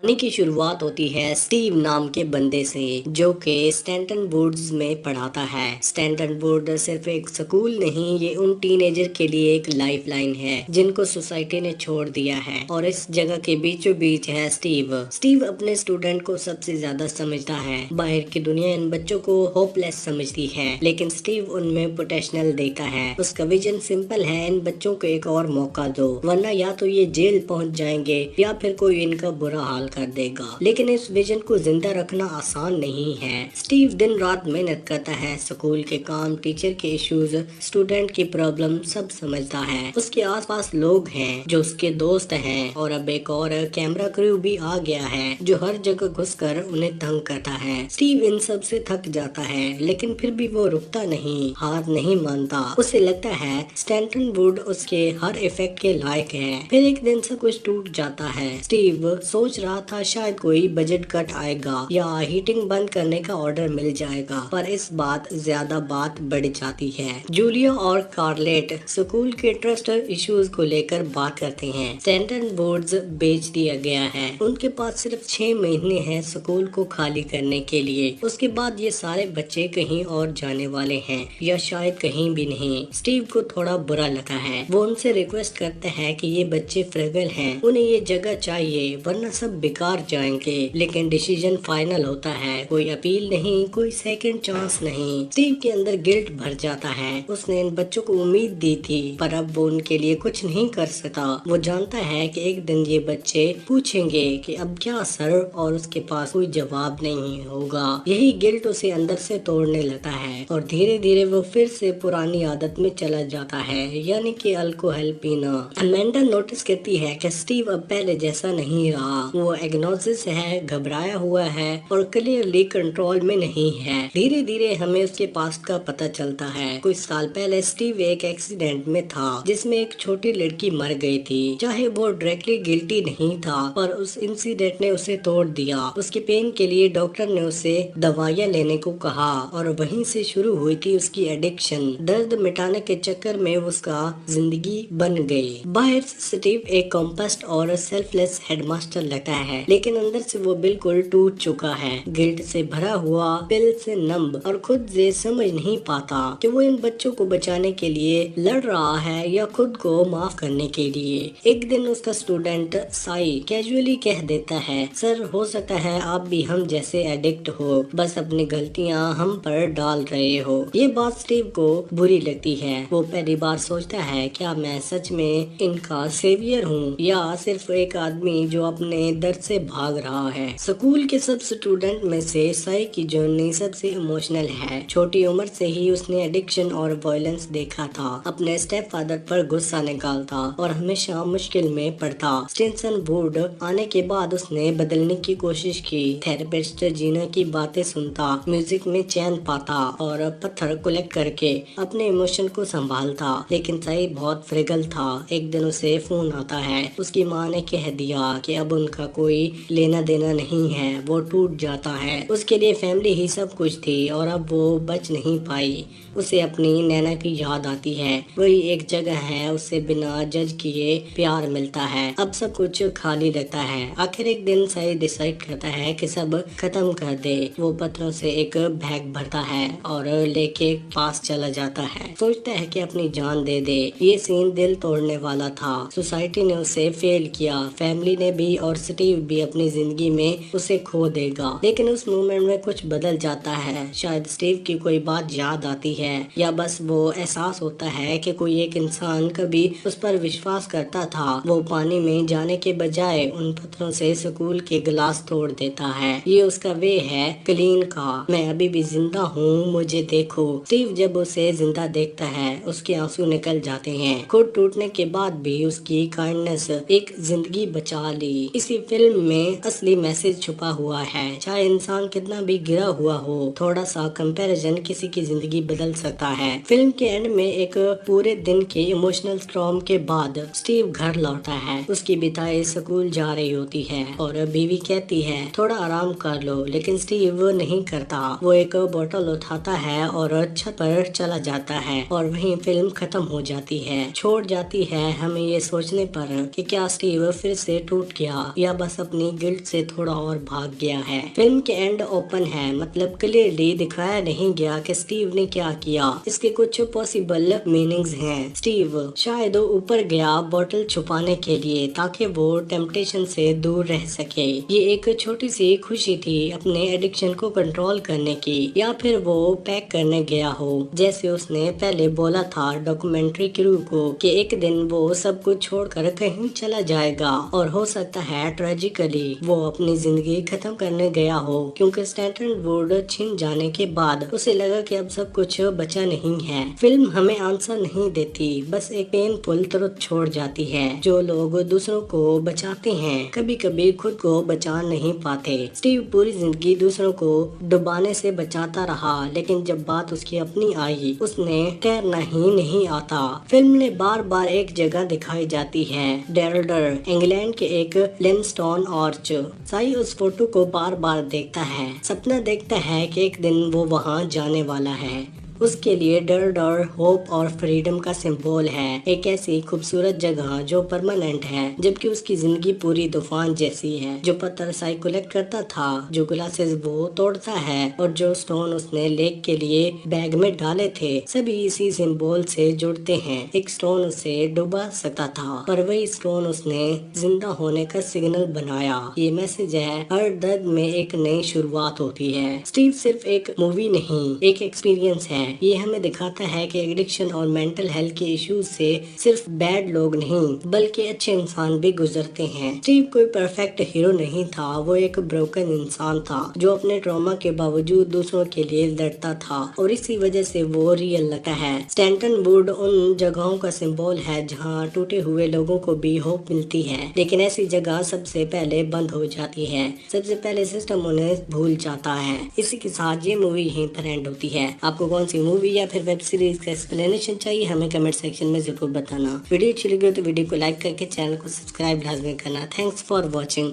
कहानी की शुरुआत होती है स्टीव नाम के बंदे से जो कि स्टैंटन वुड्स में पढ़ाता है। स्टैंटन वुड सिर्फ एक स्कूल नहीं, ये उन टीनेजर के लिए एक लाइफलाइन है जिनको सोसाइटी ने छोड़ दिया है। और इस जगह के बीचों बीच है स्टीव। स्टीव अपने स्टूडेंट को सबसे ज्यादा समझता है। बाहर की दुनिया इन बच्चों को होपलेस समझती है, लेकिन स्टीव उनमें पोटेंशियल देखता है। उसका विजन सिंपल है, इन बच्चों को एक और मौका दो, वरना या तो ये जेल पहुंच जाएंगे या फिर कोई इनका बुरा हाल कर देगा। लेकिन इस विजन को जिंदा रखना आसान नहीं है। स्टीव दिन रात मेहनत करता है, स्कूल के काम, टीचर के इश्यूज, स्टूडेंट की प्रॉब्लम सब समझता है। उसके आसपास लोग हैं जो उसके दोस्त हैं, और अब एक और कैमरा क्रू भी आ गया है जो हर जगह घुसकर उन्हें तंग करता है। स्टीव इन सब से थक जाता है, लेकिन फिर भी वो रुकता नहीं, हार नहीं मानता। उसे लगता है स्टैंटन वुड उसके हर इफेक्ट के लायक है। फिर एक दिन सब कुछ टूट जाता है। स्टीव सोच रहा था शायद कोई बजट कट आएगा या हीटिंग बंद करने का ऑर्डर मिल जाएगा, पर इस ज्यादा बात बढ़ जाती है। जूलिया और कार्लेट स्कूल के ट्रस्ट इश्यूज को लेकर बात करते हैं। स्टैंटन वुड्स बेच दिया गया है, उनके पास सिर्फ 6 महीने हैं स्कूल को खाली करने के लिए। उसके बाद ये सारे बच्चे कहीं और जाने वाले हैं, या शायद कहीं भी नहीं। स्टीव को थोड़ा बुरा लगा है। वो उनसे रिक्वेस्ट करते हैं कि ये बच्चे फ्रेगल हैं, उन्हें ये जगह चाहिए वरना सब बेकार जाएंगे। लेकिन डिसीजन फाइनल होता है, कोई अपील नहीं, कोई सेकंड चांस नहीं। स्टीव के अंदर गिल्ट भर जाता है। उसने इन बच्चों को उम्मीद दी थी, पर अब वो उनके लिए कुछ नहीं कर सका। वो जानता है कि एक दिन ये बच्चे पूछेंगे कि अब क्या सर, और उसके पास कोई जवाब नहीं होगा। यही गिल्ट उसे अंदर से तोड़ने लगता है, और धीरे धीरे वो फिर से पुरानी आदत में चला जाता है, यानी कि अल्कोहल पीना। अमेंडा नोटिस करती है कि स्टीव अब पहले जैसा नहीं रहा। वो एग्नोसिस है, घबराया हुआ है और क्लियरली कंट्रोल में नहीं है। धीरे धीरे हमें उसके पास्ट का पता चलता है। कुछ साल पहले स्टीव एक एक्सीडेंट में था जिसमें एक छोटी लड़की मर गई थी। चाहे वो डायरेक्टली गिल्टी नहीं था, पर उस इंसिडेंट ने उसे तोड़ दिया। उसके पेन के लिए डॉक्टर ने उसे दवाइयाँ लेने को कहा, और वहीं से शुरू हुई थी उसकी एडिक्शन। दर्द मिटाने के चक्कर में उसका जिंदगी बन गई। बाहर से स्टीव एक कॉम्पस्ट और सेल्फलेस हेडमास्टर लगता है, लेकिन अंदर से वो बिल्कुल टूट चुका है। गिल्ट से भरा हुआ, पिल से नंब, और खुद से समझ नहीं पाता कि वो इन बच्चों को बचाने के लिए लड़ रहा है या खुद को माफ करने के लिए। एक दिन उसका स्टूडेंट साई कैजुअली कह देता है, सर हो सकता है आप भी हम जैसे एडिक्ट हो, बस अपनी गलतियाँ हम पर डाल रहे हो। ये बात स्टीव को बुरी लगती है। वो पहली बार सोचता है, क्या मैं सच में इनका सेवियर हूँ या सिर्फ एक आदमी जो अपने दर्द से भाग रहा है। स्कूल के सब स्टूडेंट में से साई की जर्नी सबसे इमोशनल है। छोटी उम्र से ही उसने एडिक्शन और वायलेंस देखा था। अपने स्टेप फादर पर गुस्सा निकालता और हमेशा मुश्किल में पड़ता। स्टेंसन वुड आने के बाद उसने बदलने की कोशिश की। थेरेपिस्ट जीना की बातें सुनता, म्यूजिक में चैन पाता और पत्थर कलेक्ट करके अपने इमोशन को संभालता। लेकिन साई बहुत फ्रेगल था। एक दिन उसे फोन आता है। उसकी माँ ने कह दिया कि अब उनका कोई लेना देना नहीं है। वो टूट जाता है। उसके लिए फैमिली ही सब कुछ थी, और अब वो बच नहीं पाई। उसे अपनी नैना की याद आती है। वही एक जगह है, उसे बिना जज किए प्यार मिलता है। अब सब कुछ खाली लगता है। आखिर एक दिन साई डिसाइड करता है कि सब खत्म कर दे। वो पत्थरों से एक बैग भरता है और लेके पास चला जाता है। सोचता है कि अपनी जान दे दे। ये सीन दिल तोड़ने वाला था। सोसाइटी ने उसे फेल किया, फैमिली ने भी, और स्टीव भी अपनी जिंदगी में उसे खो देगा। लेकिन उस मोमेंट में कुछ बदल जाता है। शायद स्टीव की कोई बात याद आती है, या बस वो एहसास होता है कि कोई एक इंसान कभी उस पर विश्वास करता था। वो पानी में जाने के बजाय उन पत्थरों से स्कूल के गिलास तोड़ देता है। ये उसका वे है क्लीन का, मैं अभी भी जिंदा हूँ, मुझे देखो। स्टीव जब उसे जिंदा देखता है उसके आंसू निकल जाते हैं। खुद टूटने के बाद भी उसकी काइंडनेस एक जिंदगी बचा ली। इसी फिल्म में असली मैसेज छुपा हुआ है। चाहे इंसान कितना भी गिरा हुआ हो, थोड़ा सा कंपैरिजन किसी की जिंदगी बदल सकता है। फिल्म के एंड में एक पूरे दिन के इमोशनल स्टॉर्म के बाद स्टीव घर लौटा है। उसकी बिताई स्कूल जा रही होती है और बीवी कहती है थोड़ा आराम कर लो, लेकिन स्टीव वो नहीं करता। वो एक बोतल उठाता है और छत पर चला जाता है, और वहीं फिल्म खत्म हो जाती है। छोड़ जाती है हमें ये सोचने पर कि क्या स्टीव फिर से टूट गया, या बस बस अपनी गिल्ट से थोड़ा और भाग गया है। फिल्म के एंड ओपन है, मतलब क्लियरली दिखाया नहीं गया कि स्टीव ने क्या किया। इसके कुछ पॉसिबल मीनिंग्स हैं। स्टीव शायद ऊपर गया बोतल छुपाने के लिए ताकि वो टेम्पटेशन से दूर रह सके। ये एक छोटी सी खुशी थी अपने एडिक्शन को कंट्रोल करने की, या फिर वो पैक करने गया हो जैसे उसने पहले बोला था डॉक्यूमेंट्री क्रू को कि एक दिन वो सब कुछ छोड़कर कहीं चला जाएगा। और हो सकता है ट्रेजिकली वो अपनी जिंदगी खत्म करने गया हो, क्योंकि स्टैंटन वुड छिन जाने के बाद उसे लगा कि अब सब कुछ बचा नहीं है। फिल्म हमें आंसर नहीं देती, बस एक पेनफुल ट्रुथ छोड़ जाती है। जो लोग दूसरों को बचाते हैं कभी कभी खुद को बचा नहीं पाते। स्टीव पूरी जिंदगी दूसरों को डुबाने से बचाता रहा, लेकिन जब बात उसकी अपनी आई उसने तैरना ही नहीं आता। फिल्म ने बार बार एक जगह दिखाई जाती है, डेरल्डर, इंग्लैंड के एक लिमस्टोन आर्च। साई उस फोटो को बार बार देखता है, सपना देखता है कि एक दिन वो वहाँ जाने वाला है। उसके लिए डर, होप और फ्रीडम का सिंबल है, एक ऐसी खूबसूरत जगह जो परमानेंट है, जबकि उसकी जिंदगी पूरी तूफान जैसी है। जो पत्थर साई कलेक्ट करता था, जो ग्लासेस वो तोड़ता है और जो स्टोन उसने लेक के लिए बैग में डाले थे, सभी इसी सिंबल से जुड़ते हैं। एक स्टोन उसे डुबा सकता था, पर वही स्टोन उसने जिंदा होने का सिग्नल बनाया। ये मैसेज है, हर दर्द में एक नई शुरुआत होती है। स्टीव सिर्फ एक मूवी नहीं, एक एक्सपीरियंस है। ये हमें दिखाता है कि एडिक्शन और मेंटल हेल्थ के इश्यूज से सिर्फ बैड लोग नहीं बल्कि अच्छे इंसान भी गुजरते हैं। स्टीव कोई परफेक्ट हीरो नहीं था, वो एक ब्रोकन इंसान था जो अपने ट्रॉमा के बावजूद दूसरों के लिए लड़ता था, और इसी वजह से वो रियल लगता है। स्टैंटन वुड उन जगहों का सिंबल है जहाँ टूटे हुए लोगों को भी होप मिलती है, लेकिन ऐसी जगह सबसे पहले बंद हो जाती है। सबसे पहले सिस्टम उन्हें भूल जाता है। इसी के साथ ये मूवी यहीं पर एंड होती है। आपको कौन सी मूवी या फिर वेब सीरीज का एक्सप्लेनेशन चाहिए हमें कमेंट सेक्शन में जरूर बताना। वीडियो अच्छी लगी हो तो वीडियो को लाइक करके चैनल को सब्सक्राइब लाजमी करना। Thanks for watching.